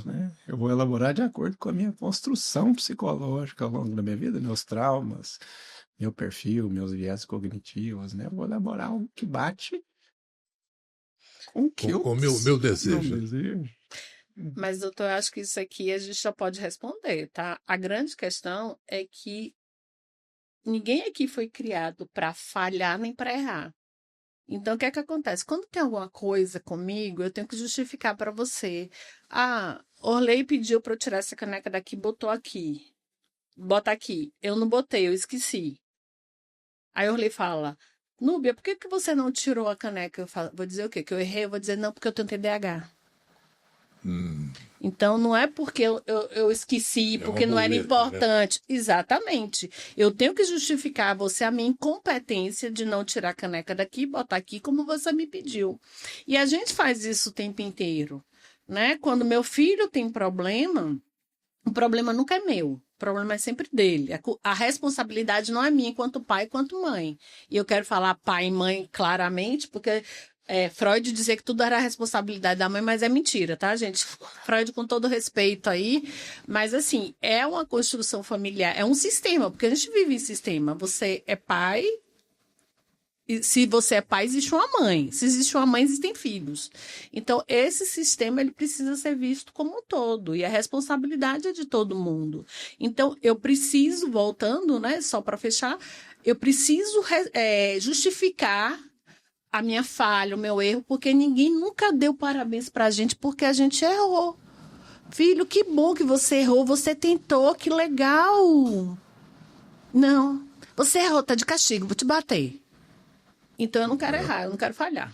né? Eu vou elaborar de acordo com a minha construção psicológica ao longo da minha vida, meus traumas, meu perfil, meus viés cognitivos, né? Eu vou elaborar algo que bate com o que eu... Com o meu desejo. Meu desejo. Mas, doutor, eu acho que isso aqui a gente já pode responder, tá? A grande questão é que ninguém aqui foi criado para falhar nem para errar. Então, o que é que acontece? Quando tem alguma coisa comigo, eu tenho que justificar para você. Ah, Orley pediu para eu tirar essa caneca daqui, botou aqui. Bota aqui. Eu não botei, eu esqueci. Aí Orley fala, Núbia, por que você não tirou a caneca? Eu vou dizer o quê? Que eu errei? Eu vou dizer, não, porque eu tenho TDAH. Então, não é porque eu esqueci, porque não era importante. Né? Exatamente. Eu tenho que justificar a você a minha incompetência de não tirar a caneca daqui e botar aqui como você me pediu. E a gente faz isso o tempo inteiro, né? Quando meu filho tem problema, o problema nunca é meu. O problema é sempre dele. A responsabilidade não é minha enquanto pai, quanto mãe. E eu quero falar pai e mãe claramente, porque... Freud dizia que tudo era a responsabilidade da mãe, mas é mentira, tá, gente? Freud, com todo respeito aí, mas assim, é uma construção familiar, é um sistema, porque a gente vive em sistema. Você é pai, e se você é pai, existe uma mãe. Se existe uma mãe, existem filhos. Então, esse sistema, ele precisa ser visto como um todo, e a responsabilidade é de todo mundo. Então, eu preciso, voltando, né, só para fechar, eu preciso justificar a minha falha, o meu erro, porque ninguém nunca deu parabéns pra gente porque a gente errou. Filho, que bom que você errou, você tentou, que legal. Não, você errou, tá de castigo, vou te bater. Então eu não quero errar, eu não quero falhar.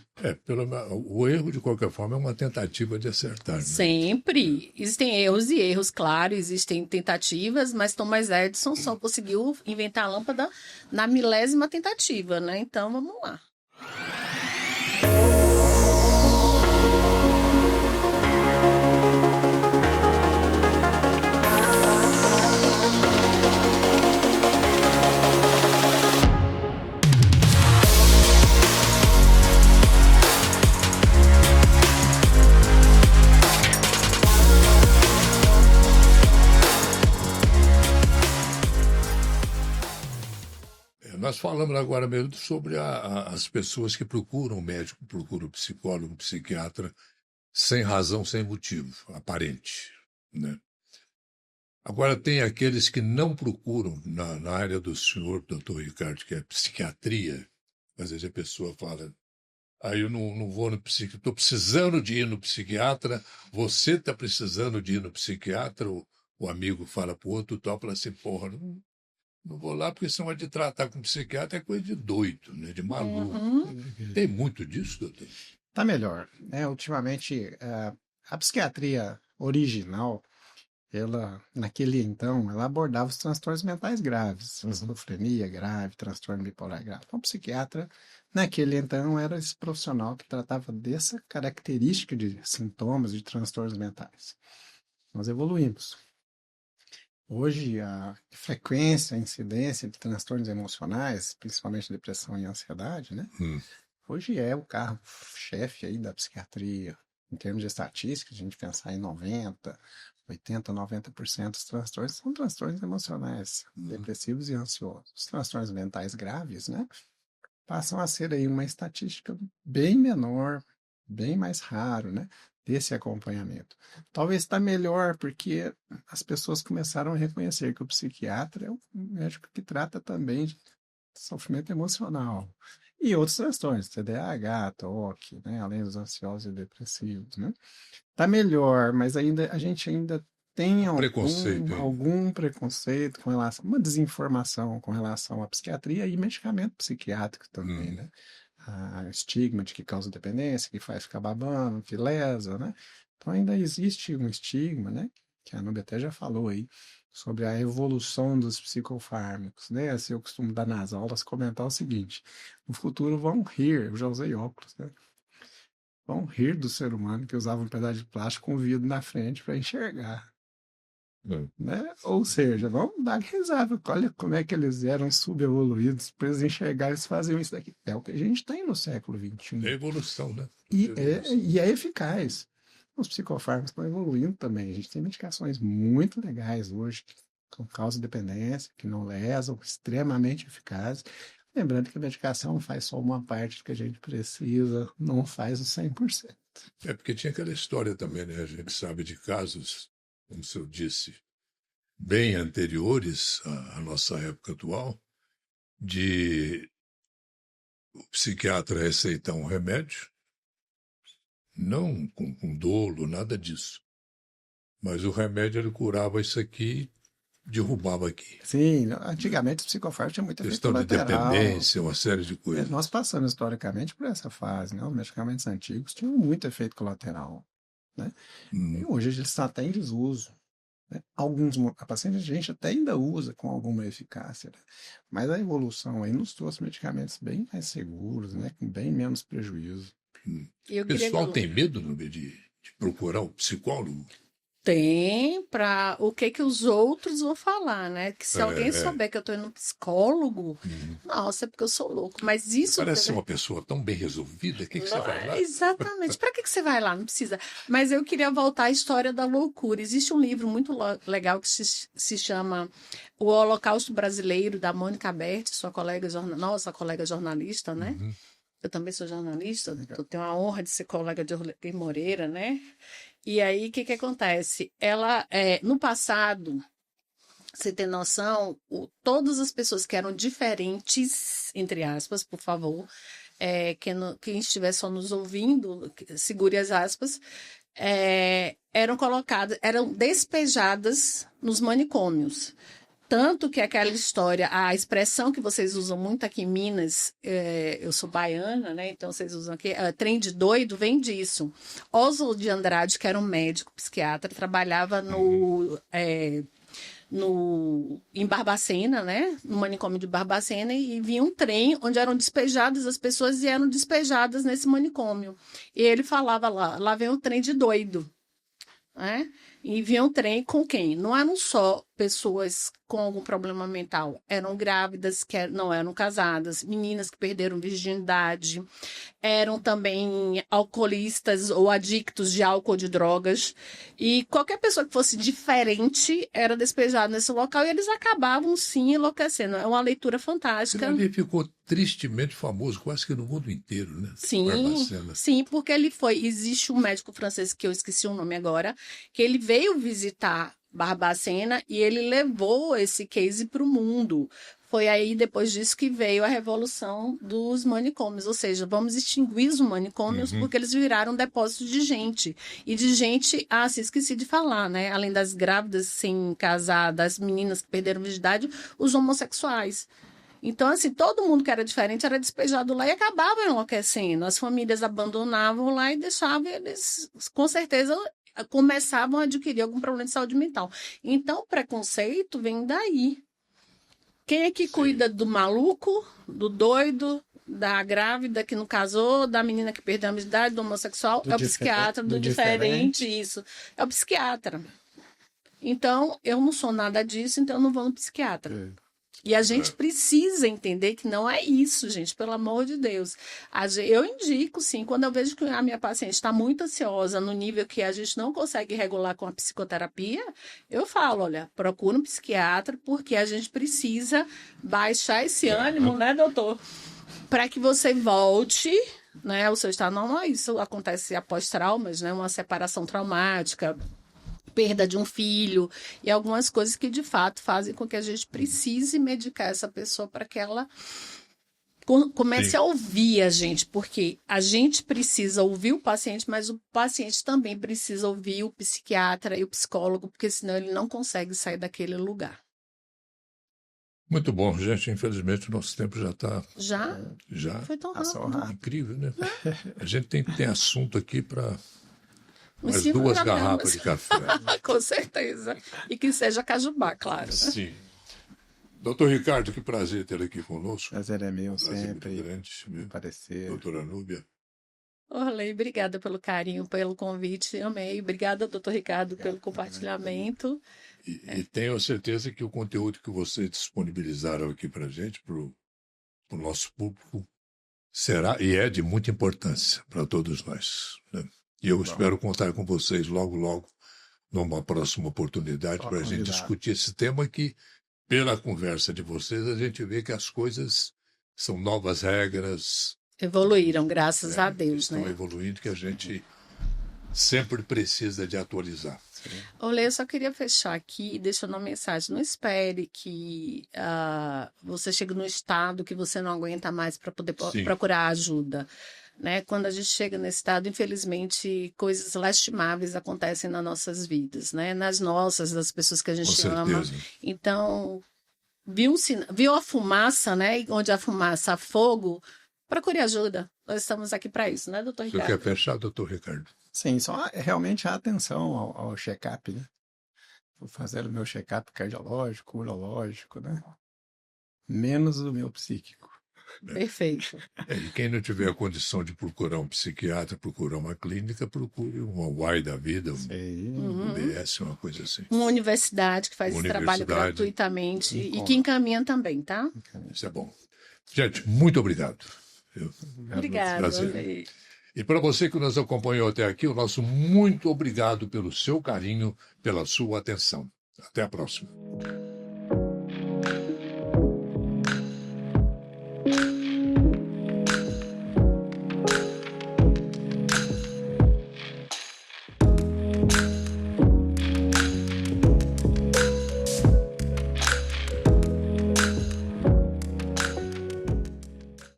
O erro, de qualquer forma, é uma tentativa de acertar. Né? Sempre. Existem erros e erros, claro, existem tentativas, mas Thomas Edison só conseguiu inventar a lâmpada na 1000ª tentativa, né? Então vamos lá. Nós falamos agora mesmo sobre as pessoas que procuram médico, procuram psicólogo, psiquiatra, sem razão, sem motivo aparente, né? Agora, tem aqueles que não procuram, na área do senhor, doutor Ricardo, que é psiquiatria. Às vezes a pessoa fala, eu não vou no psiquiatra, estou precisando de ir no psiquiatra, você está precisando de ir no psiquiatra, o amigo fala para o outro, fala assim, porra, não vou lá porque senão de tratar com psiquiatra é coisa de doido, né? De maluco. Tem muito disso, doutor? Tá melhor, né? Ultimamente, a psiquiatria original, ela, naquele então, ela abordava os transtornos mentais graves, esquizofrenia grave, transtorno bipolar grave. Então, o psiquiatra, naquele então, era esse profissional que tratava dessa característica de sintomas de transtornos mentais. Nós evoluímos. Hoje, a frequência, a incidência de transtornos emocionais, principalmente depressão e ansiedade, né? Hoje é o carro-chefe aí da psiquiatria. Em termos de estatística, a gente pensar em 80%, 90% dos transtornos são transtornos emocionais, depressivos e ansiosos. Os transtornos mentais graves, né? Passam a ser aí uma estatística bem menor, bem mais raro, né? Desse acompanhamento. Talvez está melhor porque as pessoas começaram a reconhecer que o psiquiatra é um médico que trata também de sofrimento emocional e outros transtornos, TDAH, TOC, né? Além dos ansiosos e depressivos, né? Está melhor, mas a gente ainda tem algum preconceito com relação, uma desinformação com relação à psiquiatria e medicamento psiquiátrico também, né? Estigma de que causa dependência, que faz ficar babando, que lesa, né? Então ainda existe um estigma, né? Que a Núbia até já falou aí, sobre a evolução dos psicofármacos, né? Assim, eu costumo dar nas aulas comentar o seguinte: no futuro vão rir, eu já usei óculos, né? Vão rir do ser humano que usava um pedaço de plástico com vidro na frente para enxergar. Né? Ou seja, vamos dar risada. Olha como é que eles eram subevoluídos para eles enxergarem, eles faziam isso daqui. É o que a gente tem no século XXI. É evolução, né? E é eficaz. Os psicofármacos estão evoluindo também. A gente tem medicações muito legais hoje, com causa de dependência, que não lesam, extremamente eficazes. Lembrando que a medicação faz só uma parte do que a gente precisa, não faz o 100%. É porque tinha aquela história também, né? A gente sabe de casos, como o senhor disse, bem anteriores à nossa época atual, de o psiquiatra receitar um remédio, não com dolo, nada disso. Mas o remédio ele curava isso aqui, derrubava aqui. Sim, antigamente o psicofármaco tinha muita questão de dependência, uma série de coisas. Nós passamos historicamente por essa fase, né? Os medicamentos antigos tinham muito efeito colateral, né? E hoje eles estão até em desuso. Né? A paciente a gente até ainda usa com alguma eficácia, né? Mas a evolução aí nos trouxe medicamentos bem mais seguros, né? Com bem menos prejuízo. O pessoal tem medo de procurar o psicólogo? Tem, para o que os outros vão falar, né? Que se alguém souber que eu estou indo no psicólogo, nossa, é porque eu sou louco. Mas isso... Parece ser uma pessoa tão bem resolvida, que você vai lá? Exatamente. Para que você vai lá? Não precisa. Mas eu queria voltar à história da loucura. Existe um livro muito legal que se chama O Holocausto Brasileiro, da Mônica Berti, nossa colega jornalista, né? Eu também sou jornalista, eu tenho a honra de ser colega de Orley Moreira, né? E aí, o que acontece? Ela, no passado, você tem noção, todas as pessoas que eram diferentes, entre aspas, por favor, quem estiver só nos ouvindo, segure as aspas, eram despejadas nos manicômios. Tanto que aquela história, a expressão que vocês usam muito aqui em Minas, eu sou baiana, né? Então vocês usam aqui, trem de doido, vem disso. Oswald de Andrade, que era um médico psiquiatra, trabalhava em Barbacena, né? No manicômio de Barbacena, e vinha um trem onde eram despejadas as pessoas e eram despejadas nesse manicômio. E ele falava lá vem um trem de doido, né? E vinha um trem com quem? Não eram só pessoas com algum problema mental, eram grávidas que não eram casadas, meninas que perderam virgindade, eram também alcoolistas ou adictos de álcool ou de drogas, e qualquer pessoa que fosse diferente era despejada nesse local e eles acabavam sim enlouquecendo. É uma leitura fantástica. Ele ficou tristemente famoso quase que no mundo inteiro, né? Sim, porque existe um médico francês que eu esqueci o nome agora, que ele veio visitar Barbacena e ele levou esse case para o mundo. Foi aí, depois disso, que veio a revolução dos manicômios, ou seja, vamos extinguir os manicômios porque eles viraram depósitos de gente. E de gente, esqueci de falar, né? Além das grávidas sem casar, das meninas que perderam virgindade, os homossexuais. Então, assim, todo mundo que era diferente era despejado lá e acabava enlouquecendo. As famílias abandonavam lá e deixavam eles, com certeza, começavam a adquirir algum problema de saúde mental. Então, o preconceito vem daí. Quem é que cuida do maluco, do doido, da grávida que não casou, da menina que perdeu a virgindade, do homossexual? É o psiquiatra, do diferente, isso. É o psiquiatra. Então, eu não sou nada disso, então eu não vou no psiquiatra. E a gente precisa entender que não é isso, gente, pelo amor de Deus. Eu indico, sim, quando eu vejo que a minha paciente está muito ansiosa, no nível que a gente não consegue regular com a psicoterapia, eu falo, olha, procura um psiquiatra, porque a gente precisa baixar esse ânimo, né, doutor? Para que você volte, né, o seu estado normal. Isso acontece após traumas, né, uma separação traumática, perda de um filho e algumas coisas que de fato fazem com que a gente precise medicar essa pessoa para que ela comece a ouvir a gente, porque a gente precisa ouvir o paciente, mas o paciente também precisa ouvir o psiquiatra e o psicólogo, porque senão ele não consegue sair daquele lugar. Muito bom, gente. Infelizmente, o nosso tempo já está... Já? Foi tão rápido. Incrível, né? A gente tem assunto aqui para mais 2 garrafas de café. Com certeza. E que seja cajubá, claro. Sim. Doutor Ricardo, que prazer ter aqui conosco. Prazer é meu, Prazer sempre. muito grande. Aparecer. Doutora Núbia. Orley, obrigada pelo carinho, pelo convite. Amei. Obrigada, doutor Ricardo, pelo compartilhamento. E tenho certeza que o conteúdo que vocês disponibilizaram aqui para a gente, para o nosso público, será e é de muita importância para todos nós, né? E eu espero contar com vocês logo, logo, numa próxima oportunidade, para a gente discutir esse tema que, pela conversa de vocês, a gente vê que as coisas são novas regras. Evoluíram, graças a Deus, estão né? evoluindo, que a gente sempre precisa de atualizar. Olê, eu só queria fechar aqui deixando uma mensagem. Não espere que você chegue no estado que você não aguenta mais para poder procurar ajuda. Né? Quando a gente chega nesse estado, infelizmente, coisas lastimáveis acontecem nas nossas vidas, né? Nas nossas, das pessoas que a gente ama. Então, viu a fumaça, né? Onde a fumaça há fogo, procure ajuda. Nós estamos aqui para isso, né, doutor Ricardo? Você quer fechar, doutor Ricardo? Sim, só realmente a atenção ao check-up, né? Vou fazer o meu check-up cardiológico, urológico, né? Menos o meu psíquico. Perfeito. E quem não tiver a condição de procurar um psiquiatra, procurar uma clínica, procure uma UAI da vida, um BS, uma coisa assim. Uma universidade que faz esse trabalho gratuitamente e que encaminha também, tá? Isso é bom. Gente, muito obrigado. Obrigada. E para você que nos acompanhou até aqui, o nosso muito obrigado pelo seu carinho, pela sua atenção. Até a próxima.